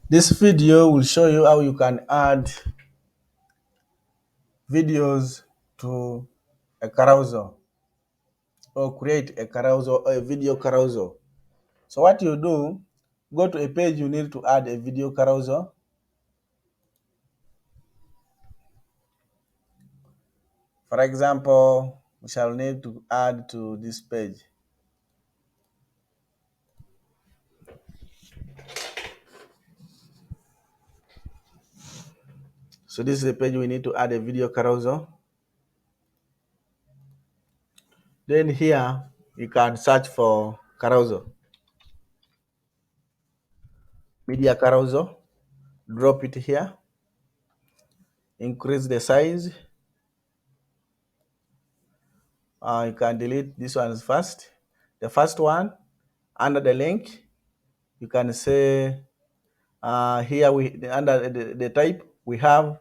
This video will show you how you can add videos to a carousel or create a carousel or a video carousel. So what you do, go to a page you need to add a video carousel. For example, we shall need to add to this page. So this is the page we need to add a video carousel. Then here you can search for carousel, media carousel, drop it here, increase the size. You can delete this one first. The first one, under the link, you can say here under the type we have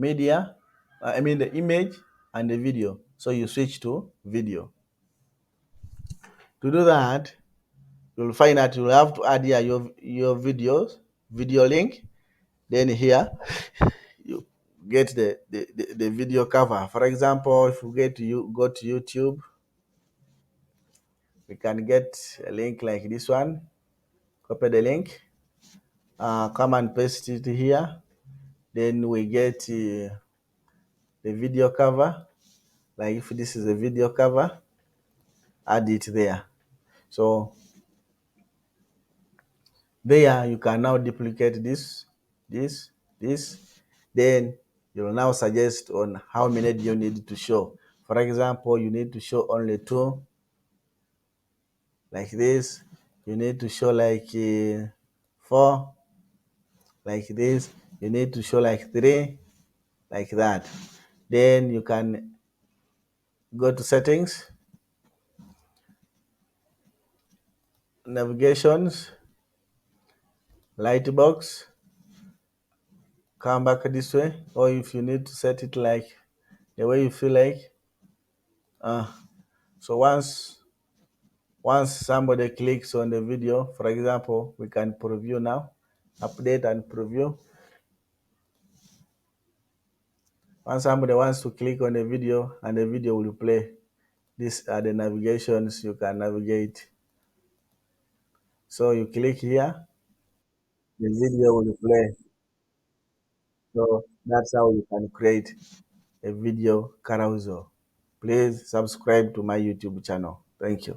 media, I mean the image and the video. So you switch to video. To do that, you'll find that you'll have to add here your video link. Then here you get the video cover. For example, if you go to YouTube, we can get a link like this one. Copy the link, come and paste it here. Then we get the video cover. Like if this is a video cover, add it there. So there you can now duplicate this. Then you will now suggest on how many you need to show. For example, you need to show only two, like this. You need to show like four, like this. You need to show like three, like that. Then you can go to settings, navigations, lightbox, come back this way, or if you need to set it like the way you feel like. So once somebody clicks on the video, for example, we can preview now, update and preview. Once somebody wants to click on the video and the video will play, these are the navigations you can navigate. So you click here, the video will play. So that's how you can create a video carousel. Please subscribe to my YouTube channel. Thank you.